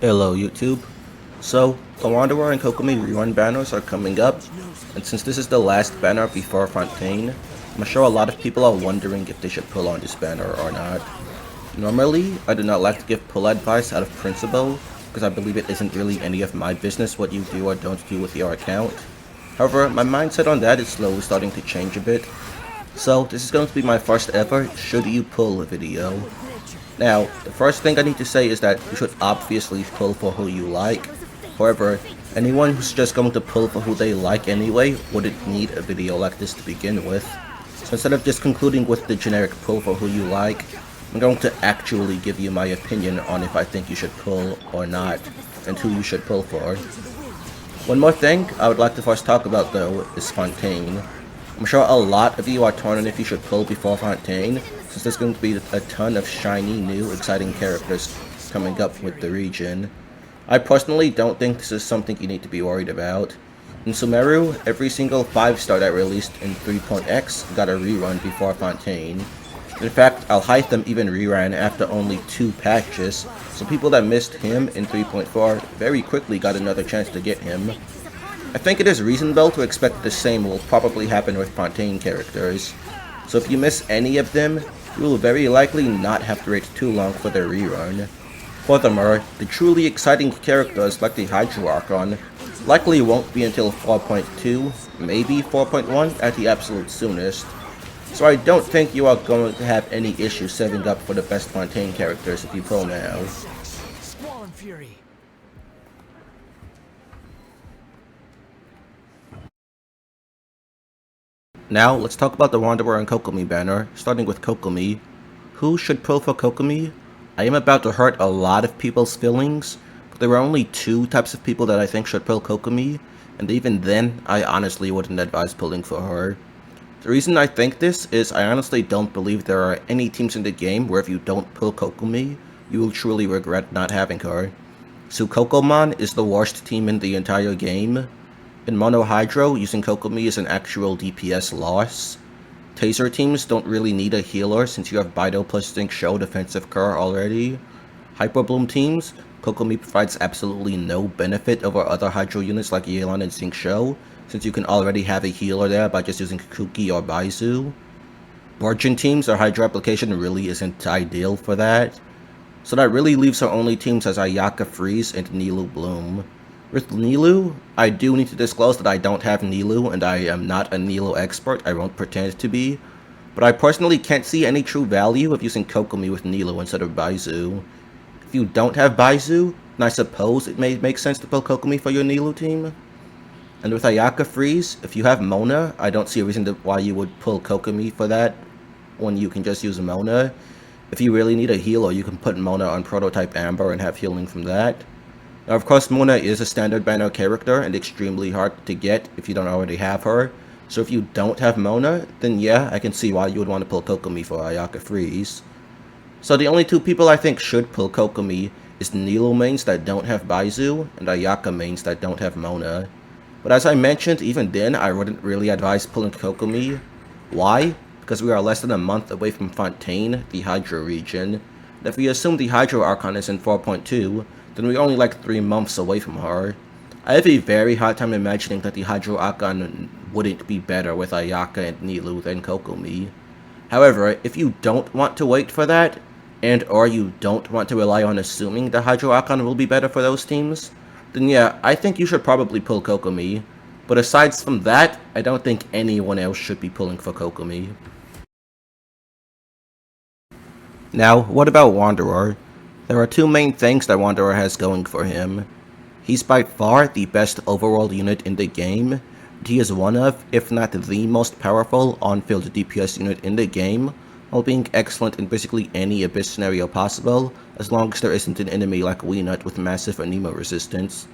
Hello YouTube. So, the Wanderer and Kokomi rerun banners are coming up, and since this is the last banner before Fontaine, I'm sure a lot of people are wondering if they should pull on this banner or not. Normally, I do not like to give pull advice out of principle, because I believe it isn't really any of my business what you do or don't do with your account. However, my mindset on that is slowly starting to change a bit. So, this is going to be my first ever should you pull video. Now, the first thing I need to say is that you should obviously pull for who you like. However, anyone who's just going to pull for who they like anyway wouldn't need a video like this to begin with. So instead of just concluding with the generic pull for who you like, I'm going to actually give you my opinion on if I think you should pull or not, and who you should pull for. One more thing I would like to first talk about though is Fontaine. I'm sure a lot of you are torn on if you should pull before Fontaine, since there's going to be a ton of shiny, new, exciting characters coming up with the region. I personally don't think this is something you need to be worried about. In Sumeru, every single 5-star that released in 3.x got a rerun before Fontaine. In fact, Alhaitham even reran after only 2 patches, so people that missed him in 3.4 very quickly got another chance to get him. I think it is reasonable to expect the same will probably happen with Fontaine characters, so if you miss any of them, you will very likely not have to wait too long for their rerun. Furthermore, the truly exciting characters like the Hydro Archon likely won't be until 4.2, maybe 4.1 at the absolute soonest, so I don't think you are going to have any issues saving up for the best Fontaine characters if you pull now. Now, let's talk about the Wanderer and Kokomi banner, starting with Kokomi. Who should pull for Kokomi? I am about to hurt a lot of people's feelings, but there are only 2 types of people that I think should pull Kokomi, and even then, I honestly wouldn't advise pulling for her. The reason I think this is I honestly don't believe there are any teams in the game where if you don't pull Kokomi, you will truly regret not having her. So Kokomon is the worst team in the entire game. In Mono Hydro, using Kokomi is an actual DPS loss. Taser teams don't really need a healer since you have Bido plus Zinc Show defensive core already. Hyper Bloom teams, Kokomi provides absolutely no benefit over other Hydro units like Yelan and Zinc Show, since you can already have a healer there by just using Kuki or Baizu. Virgin teams, their Hydro application really isn't ideal for that. So that really leaves our only teams as Ayaka Freeze and Nilu Bloom. With Nilu, I do need to disclose that I don't have Nilu and I am not a Nilu expert, I won't pretend to be, but I personally can't see any true value of using Kokomi with Nilu instead of Baizu. If you don't have Baizu, then I suppose it may make sense to pull Kokomi for your Nilu team. And with Ayaka Freeze, if you have Mona, I don't see a reason why you would pull Kokomi for that when you can just use Mona. If you really need a healer, you can put Mona on Prototype Amber and have healing from that. Now, of course, Mona is a standard banner character and extremely hard to get if you don't already have her. So if you don't have Mona, then yeah, I can see why you would want to pull Kokomi for Ayaka Freeze. So the only 2 people I think should pull Kokomi is Nilu mains that don't have Baizu and Ayaka mains that don't have Mona. But as I mentioned, even then, I wouldn't really advise pulling Kokomi. Why? Because we are less than a month away from Fontaine, the Hydro region. And if we assume the Hydro Archon is in 4.2, then we're only like 3 months away from her. I have a very hard time imagining that the Hydro Archon wouldn't be better with Ayaka and Nilu than Kokomi. However, if you don't want to wait for that, and or you don't want to rely on assuming the Hydro Archon will be better for those teams, then yeah, I think you should probably pull Kokomi. But aside from that, I don't think anyone else should be pulling for Kokomi. Now, what about Wanderer? There are 2 main things that Wanderer has going for him. He's by far the best overworld unit in the game. He is one of, if not the most powerful on-field DPS unit in the game, while being excellent in basically any Abyss scenario possible, as long as there isn't an enemy like Weenut with massive Anemo resistance.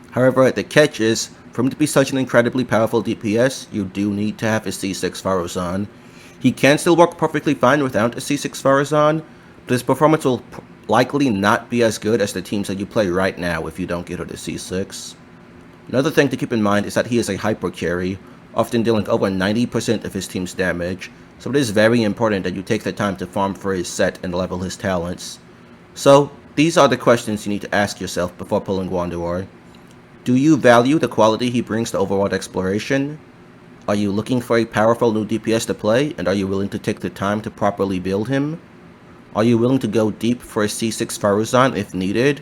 However, the catch is, for him to be such an incredibly powerful DPS, you do need to have a C6 Farazan. He can still work perfectly fine without a C6 Farazan, but his performance will likely not be as good as the teams that you play right now if you don't get her to C6. Another thing to keep in mind is that he is a hyper carry, often dealing over 90% of his team's damage, so it is very important that you take the time to farm for his set and level his talents. So, These are the questions you need to ask yourself before pulling Wanderer. Do you value the quality he brings to overworld exploration? Are you looking for a powerful new DPS to play, and are you willing to take the time to properly build him? Are you willing to go deep for a C6 Faruzan if needed?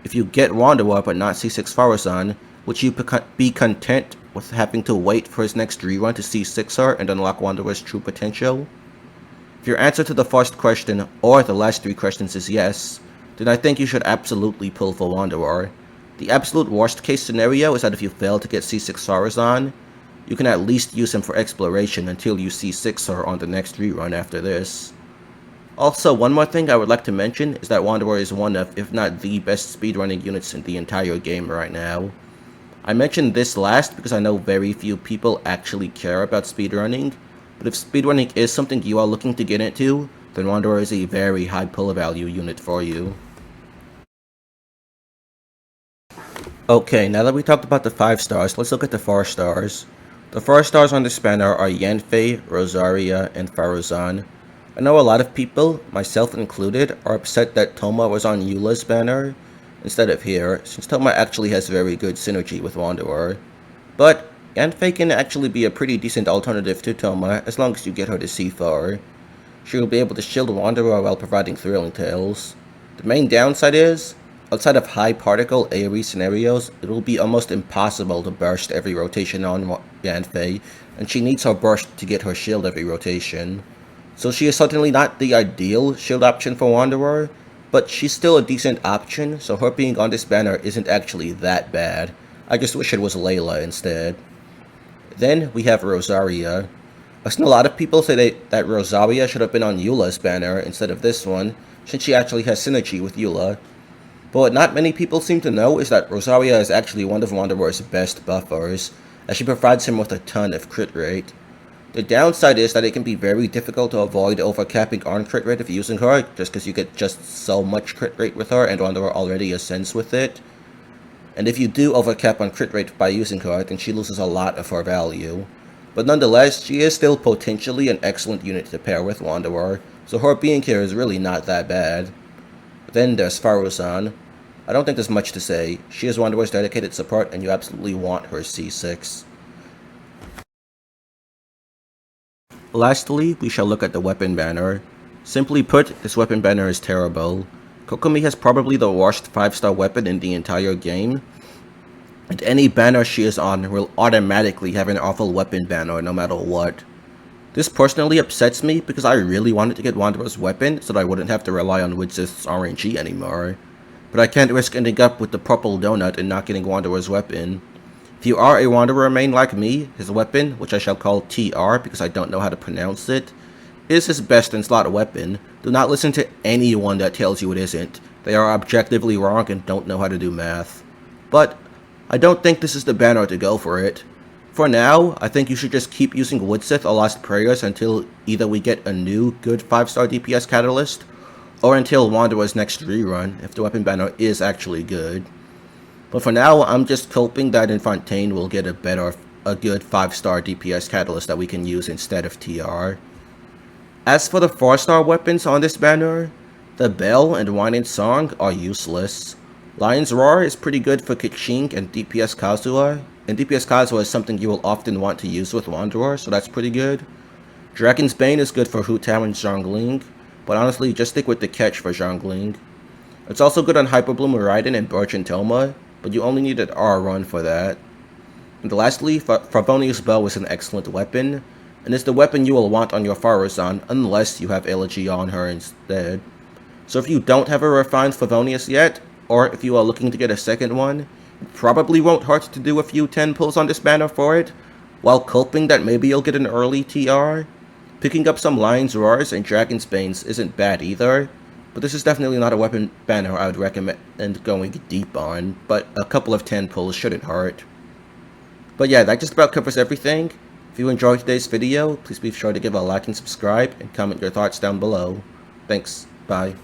If you get Wanderer but not C6 Faruzan, would you be content with having to wait for his next rerun to C6 her and unlock Wanderer's true potential? If your answer to the first question, or the last three questions, is yes, then I think you should absolutely pull for Wanderer. The absolute worst case scenario is that if you fail to get C6 Faruzan, you can at least use him for exploration until you C6 her on the next rerun after this. Also, one more thing I would like to mention is that Wanderer is one of, if not the best speedrunning units in the entire game right now. I mentioned this last because I know very few people actually care about speedrunning, but if speedrunning is something you are looking to get into, then Wanderer is a very high pull value unit for you. Okay, now that we talked about the 5 stars, let's look at the 4 stars. The 4 stars on this banner are Yanfei, Rosaria, and Faruzan. I know a lot of people, myself included, are upset that Thoma was on Eula's banner instead of here, since Thoma actually has very good synergy with Wanderer. But Yanfei can actually be a pretty decent alternative to Thoma as long as you get her to C4. She will be able to shield Wanderer while providing thrilling tales. The main downside is, outside of high particle AoE scenarios, it will be almost impossible to burst every rotation on Yanfei, and she needs her burst to get her shield every rotation. So she is certainly not the ideal shield option for Wanderer, but she's still a decent option, so her being on this banner isn't actually that bad. I just wish it was Layla instead. Then we have Rosaria. I've seen a lot of people say that Rosaria should have been on Eula's banner instead of this one, since she actually has synergy with Eula. But what not many people seem to know is that Rosaria is actually one of Wanderer's best buffers, as she provides him with a ton of crit rate. The downside is that it can be very difficult to avoid overcapping on crit rate if using her, just because you get just so much crit rate with her and Wanderer already ascends with it. And if you do overcap on crit rate by using her, then she loses a lot of her value. But nonetheless, she is still potentially an excellent unit to pair with Wanderer, so her being here is really not that bad. Then there's Faruzan. I don't think there's much to say. She is Wanderer's dedicated support, and you absolutely want her C6. Lastly, we shall look at the weapon banner. Simply put, this weapon banner is terrible. Kokomi has probably the worst 5-star weapon in the entire game, and any banner she is on will automatically have an awful weapon banner no matter what. This personally upsets me because I really wanted to get Wanderer's weapon so that I wouldn't have to rely on Widsith's RNG anymore. But I can't risk ending up with the purple donut and not getting Wanderer's weapon. If you are a Wanderer main like me, his weapon, which I shall call TR because I don't know how to pronounce it, is his best in slot weapon. Do not listen to anyone that tells you it isn't. They are objectively wrong and don't know how to do math. But I don't think this is the banner to go for it. For now, I think you should just keep using Widsith or Lost Prayers until either we get a new good 5-star DPS catalyst, or until Wanderer's next rerun, if the weapon banner is actually good. But for now, I'm just hoping that Infontaine will get a good 5-star DPS catalyst that we can use instead of TR. As for the 4-star weapons on this banner, the Bell and Wine and Song are useless. Lion's Roar is pretty good for Keqing and DPS Kazuha, and DPS Kazuha is something you will often want to use with Wanderer, so that's pretty good. Dragon's Bane is good for Hu Tao and Zhongling, but honestly, just stick with the catch for Zhongling. It's also good on Hyperbloom Raiden and Birch and Toma, but you only need an R run for that. And lastly, Favonius Bow is an excellent weapon, and it's the weapon you will want on your Faruzan unless you have Elegy on her instead. So if you don't have a refined Favonius yet, or if you are looking to get a second one, it probably won't hurt to do a few 10 pulls on this banner for it, while hoping that maybe you'll get an early TR. Picking up some Lion's Roars and Dragon's Banes isn't bad either, but this is definitely not a weapon banner I would recommend going deep on, but a couple of 10 pulls shouldn't hurt. But yeah, that just about covers everything. If you enjoyed today's video, please be sure to give a like and subscribe, and comment your thoughts down below. Thanks, bye.